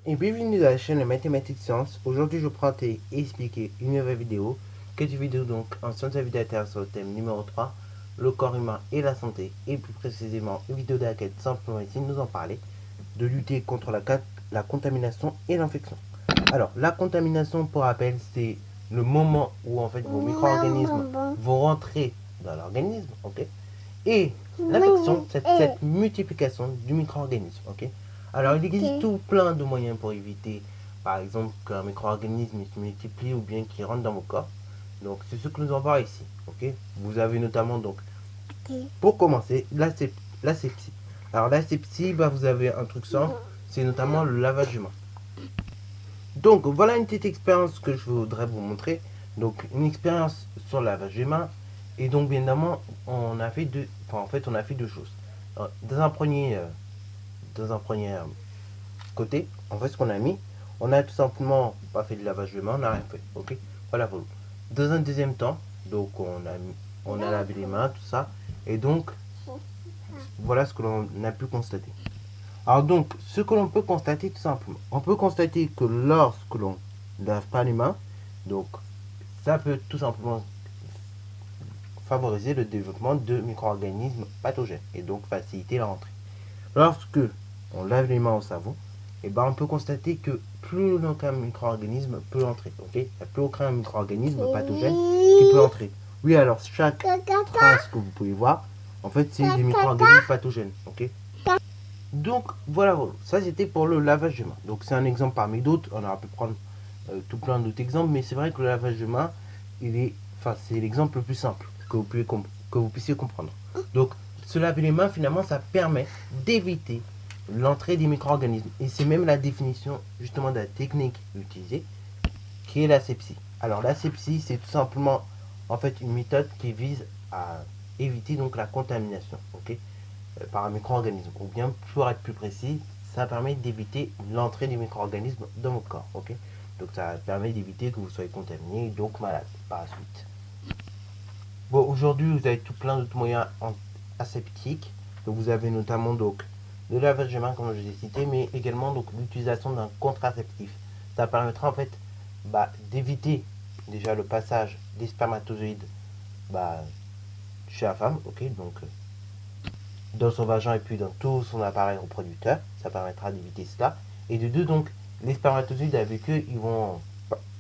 et bienvenue dans la chaîne Mathématiques Sciences. Aujourd'hui, je prends et expliquer une nouvelle vidéo. Cette vidéo donc en sciences invitateurs sur le thème numéro 3, le corps humain et la santé, et plus précisément une vidéo dans laquelle simplement ici nous en parler de lutter contre la contamination et l'infection. Alors, la contamination, pour rappel, c'est le moment où en fait vos micro-organismes vont rentrer dans l'organisme, ok? Et l'infection, c'est cette multiplication du micro-organisme, ok? Alors, il existe tout plein de moyens pour éviter, par exemple, qu'un micro-organisme se multiplie ou bien qu'il rentre dans vos corps. Donc, c'est ce que nous allons voir ici, ok? Vous avez notamment, donc, pour commencer, l'asepsie. Alors, l'asepsie, bah, vous avez un truc simple, c'est notamment le lavage des mains. Donc, voilà une petite expérience que je voudrais vous montrer. Donc, une expérience sur le lavage des mains. Et donc, bien évidemment, on a fait deux, enfin, en fait, on a fait deux choses. Dans un premier côté, en fait, ce qu'on a mis, on a tout simplement pas fait de lavage de mains, on n'a rien fait, ok? Voilà, voilà. Dans un deuxième temps, donc on a lavé les mains, tout ça, et donc voilà ce que l'on a pu constater. Alors donc, ce que l'on peut constater tout simplement, on peut constater que lorsque l'on ne lave pas les mains, donc ça peut tout simplement favoriser le développement de micro-organismes pathogènes et donc faciliter la rentrée. Lorsque on lave les mains au savon, et ben on peut constater que plus aucun micro-organisme peut entrer. Ok, il n'y a plus aucun micro-organisme pathogène qui peut entrer. Oui, alors chaque trace que vous pouvez voir, en fait, c'est des micro-organismes pathogènes. Ok. Donc voilà, ça c'était pour le lavage de mains. Donc c'est un exemple parmi d'autres. On aurait pu prendre tout plein d'autres exemples, mais c'est vrai que le lavage de mains, c'est l'exemple le plus simple que vous puissiez comprendre. Donc se laver les mains, finalement, ça permet d'éviter l'entrée des micro-organismes. Et c'est même la définition justement de la technique utilisée, qui est l'asepsie. Alors l'asepsie, c'est tout simplement en fait une méthode qui vise à éviter donc la contamination, ok, par un micro-organisme. Ou bien, pour être plus précis, ça permet d'éviter l'entrée des micro-organismes dans votre corps, ok. Donc ça permet d'éviter que vous soyez contaminé et donc malade par la suite. Bon, aujourd'hui, vous avez tout plein d'autres moyens aseptiques. Donc, vous avez notamment donc le lavage de mains, comme je l'ai cité, mais également donc l'utilisation d'un contraceptif. Ça permettra en fait d'éviter déjà le passage des spermatozoïdes chez la femme, ok, donc dans son vagin et puis dans tout son appareil reproducteur. Ça permettra d'éviter cela. Et de deux, donc, les spermatozoïdes avec eux,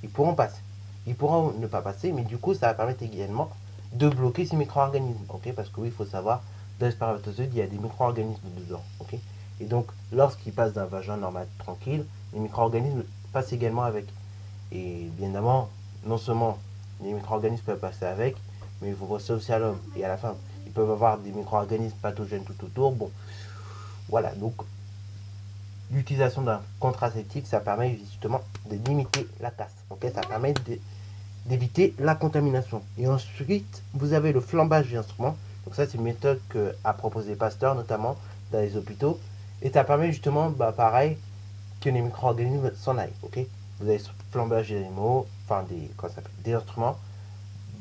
ils pourront passer. Ils pourront ne pas passer, mais du coup, ça va permettre également de bloquer ces micro-organismes, ok? Parce que oui, il faut savoir, dans les spermatozoïdes, il y a des micro-organismes dedans, ok? Et donc, lorsqu'ils passent d'un vagin normal tranquille, les micro-organismes passent également avec. Et bien évidemment, non seulement les micro-organismes peuvent passer avec, mais il faut penser aussi à l'homme et à la femme. Ils peuvent avoir des micro-organismes pathogènes tout autour. Bon, voilà, donc l'utilisation d'un contraceptif, ça permet justement de limiter la casse, ok? Ça permet d'éviter la contamination. Et ensuite, vous avez le flambage d'instruments. Donc ça, c'est une méthode qu'a proposé Pasteur, notamment dans les hôpitaux. Et ça permet justement, pareil, que les micro-organismes s'en aillent, ok? Vous avez ce flambage des animaux, enfin des instruments.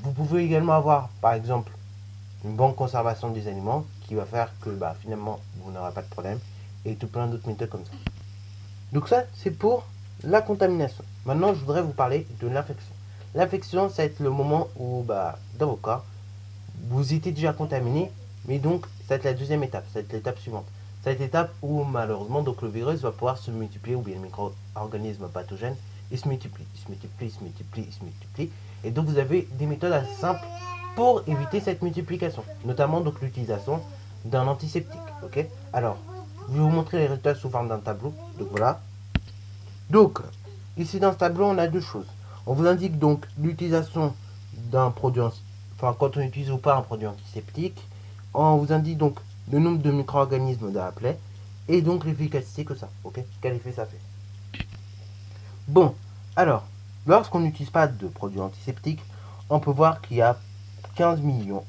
Vous pouvez également avoir, par exemple, une bonne conservation des aliments qui va faire que finalement, vous n'aurez pas de problème. Et tout plein d'autres méthodes comme ça. Donc ça, c'est pour la contamination. Maintenant, je voudrais vous parler de l'infection. L'infection, ça va être le moment où, dans vos corps, vous étiez déjà contaminé, mais donc, ça va être la deuxième étape, ça va être l'étape suivante. Ça va être l'étape où, malheureusement, donc, le virus va pouvoir se multiplier, ou bien le micro-organisme pathogène, il se multiplie, il se multiplie, il se multiplie, il se multiplie. Et donc, vous avez des méthodes assez simples pour éviter cette multiplication, notamment donc l'utilisation d'un antiseptique, ok? Alors, je vais vous montrer les résultats sous forme d'un tableau, donc voilà. Donc, ici dans ce tableau, on a deux choses. On vous indique donc l'utilisation d'un produit, enfin quand on utilise ou pas un produit antiseptique. On vous indique donc le nombre de micro-organismes dans la plaie et donc l'efficacité que ça. Ok, quel effet ça fait. Bon, alors, lorsqu'on n'utilise pas de produit antiseptique, on peut voir qu'il y a 15 millions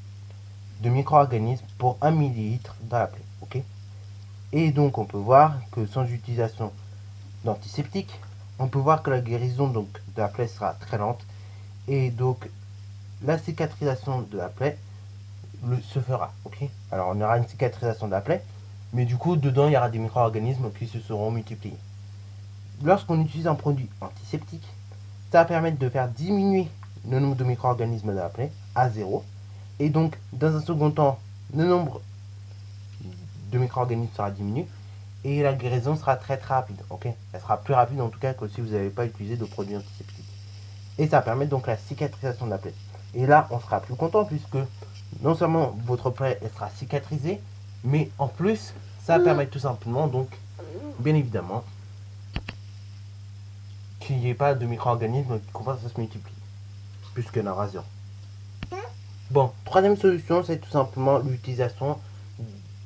de micro-organismes pour 1 millilitre dans la plaie. Ok, et donc on peut voir que sans utilisation d'antiseptique, on peut voir que la guérison donc, de la plaie sera très lente et donc la cicatrisation de la plaie se fera. Ok, alors on aura une cicatrisation de la plaie, mais du coup dedans il y aura des micro-organismes qui se seront multipliés. lorsqu'on utilise un produit antiseptique, ça va permettre de faire diminuer le nombre de micro-organismes de la plaie à 0. Et donc, dans un second temps, le nombre de micro-organismes sera diminué et la guérison sera très rapide. Ok, elle sera plus rapide en tout cas que si vous n'avez pas utilisé de produits antiseptiques. Et ça va permettre donc la cicatrisation de la plaie. Et là, on sera plus content puisque non seulement votre plaie elle sera cicatrisée, mais en plus, ça va permettre tout simplement, donc, bien évidemment, qu'il n'y ait pas de micro-organismes qui commencent à se multiplier, puisqu'il y en aura zéro. Bon, troisième solution, c'est tout simplement l'utilisation,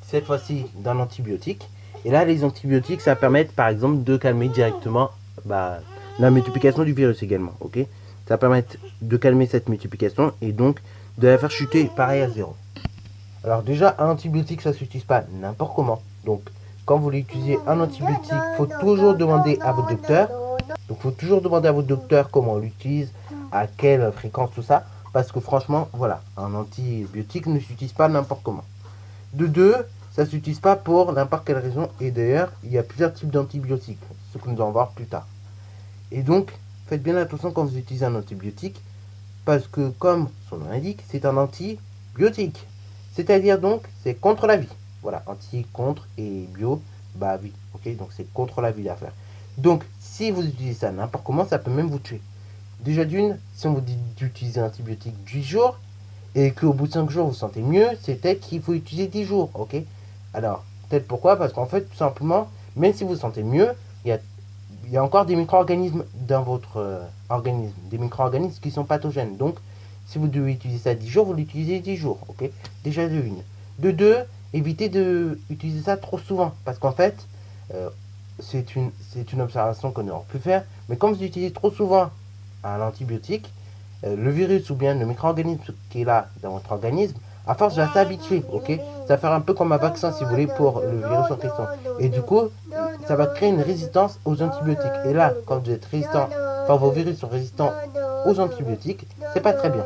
cette fois-ci, d'un antibiotique. Et là, les antibiotiques, ça va permettre, par exemple, de calmer directement la multiplication du virus également, ok? Ça va permettre de calmer cette multiplication et donc de la faire chuter pareil à 0. Alors déjà, un antibiotique, ça ne s'utilise pas n'importe comment. Donc, quand vous voulez utiliser un antibiotique, il faut toujours demander à votre docteur. Donc, il faut toujours demander à votre docteur comment on l'utilise, à quelle fréquence, tout ça. Parce que franchement, voilà, un antibiotique ne s'utilise pas n'importe comment. De deux, ça ne s'utilise pas pour n'importe quelle raison. Et d'ailleurs, il y a plusieurs types d'antibiotiques, ce que nous allons voir plus tard. Et donc, faites bien attention quand vous utilisez un antibiotique, parce que comme son nom l'indique, c'est un antibiotique. C'est-à-dire donc, c'est contre la vie. Voilà, anti, contre et bio, bah vie. Ok, donc c'est contre la vie l'affaire. Donc, si vous utilisez ça n'importe comment, ça peut même vous tuer. Déjà d'une, si on vous dit d'utiliser un antibiotique 10 jours, et qu'au bout de 5 jours vous vous sentez mieux, c'est peut-être qu'il faut utiliser 10 jours, ok? Alors, peut-être pourquoi? Parce qu'en fait, tout simplement, même si vous vous sentez mieux, il y a encore des micro-organismes dans votre organisme, des micro-organismes qui sont pathogènes. Donc, si vous devez utiliser ça 10 jours, vous l'utilisez 10 jours, ok? Déjà de une. De deux, évitez d'utiliser ça trop souvent, parce qu'en fait, c'est une observation qu'on aurait pu faire, mais comme vous utilisez trop souvent un antibiotique, le virus ou bien le micro-organisme qui est là dans votre organisme, à force va s'habituer, ok? Ça va faire un peu comme un vaccin si vous voulez pour le virus en question. Et du coup, ça va créer une résistance aux antibiotiques. Et là, quand vous êtes résistant, enfin vos virus sont résistants aux antibiotiques, c'est pas très bien.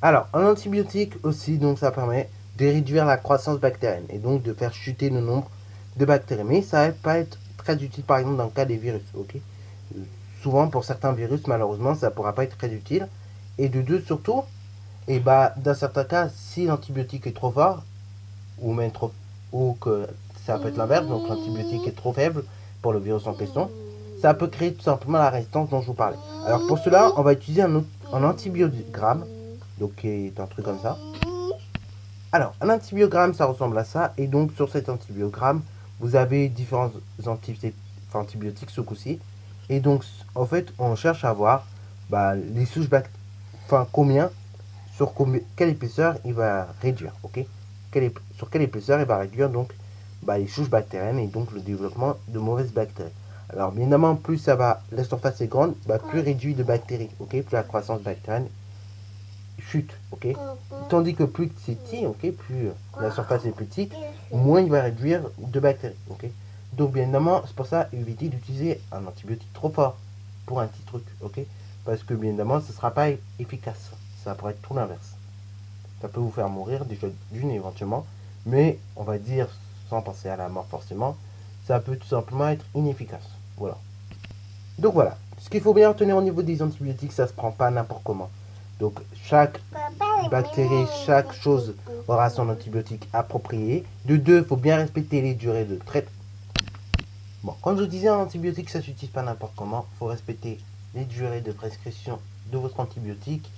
Alors, un antibiotique aussi, donc ça permet de réduire la croissance bactérienne et donc de faire chuter le nombre de bactéries. Mais ça va pas être très utile par exemple dans le cas des virus, ok? Souvent pour certains virus, malheureusement, ça ne pourra pas être très utile. Et de deux, surtout, et bah, dans certains cas, si l'antibiotique est trop fort, ou même trop, ou que ça peut être l'inverse, donc l'antibiotique est trop faible pour le virus en question, ça peut créer tout simplement la résistance dont je vous parlais. Alors pour cela, on va utiliser un antibiogramme, donc qui est un truc comme ça. Alors, un antibiogramme, ça ressemble à ça, et donc sur cet antibiogramme, vous avez différents antibiotiques ce coup-ci. Et donc, en fait, on cherche à voir les souches bactériennes, sur quelle épaisseur il va réduire, ok? Sur quelle épaisseur il va réduire donc les souches bactériennes et donc le développement de mauvaises bactéries. Alors, bien évidemment, plus la surface est grande, plus réduit de bactéries, ok? Plus la croissance bactérienne chute, ok? Tandis que plus c'est petit, ok? Plus la surface est petite, moins il va réduire de bactéries, ok? Donc bien évidemment, c'est pour ça, évitez d'utiliser un antibiotique trop fort pour un petit truc, ok? Parce que bien évidemment, ce ne sera pas efficace. Ça pourrait être tout l'inverse. Ça peut vous faire mourir déjà d'une éventuellement, mais on va dire, sans penser à la mort forcément, ça peut tout simplement être inefficace. Voilà. Donc voilà, ce qu'il faut bien retenir au niveau des antibiotiques, ça ne se prend pas n'importe comment. Donc chaque bactérie, chaque chose aura son antibiotique approprié. De deux, il faut bien respecter les durées de traitement. Bon, comme je vous disais, un antibiotique, ça ne s'utilise pas n'importe comment. Il faut respecter les durées de prescription de votre antibiotique.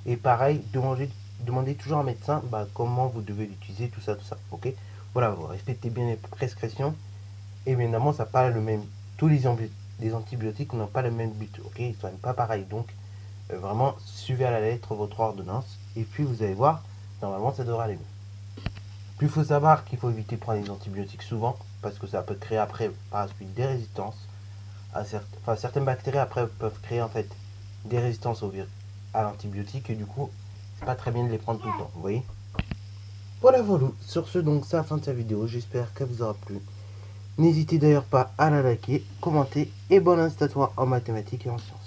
Et pareil, demandez toujours à un médecin comment vous devez l'utiliser, tout ça, ok? Voilà, vous respectez bien les prescriptions. Et bien évidemment, ça n'a pas le même. Tous les antibiotiques n'ont pas le même but, ok? Ils ne sont pas pareils. Donc, vraiment, suivez à la lettre votre ordonnance. Et puis, vous allez voir, normalement, ça devrait aller mieux. Puis, il faut savoir qu'il faut éviter de prendre les antibiotiques souvent, parce que ça peut créer après, par la suite, des résistances. Certaines bactéries, après, peuvent créer, en fait, des résistances à l'antibiotique. Et du coup, c'est pas très bien de les prendre tout le temps, vous voyez? Voilà. Sur ce, donc, c'est la fin de cette vidéo. J'espère qu'elle vous aura plu. N'hésitez d'ailleurs pas à la liker, commenter et bonne instatoire en mathématiques et en sciences.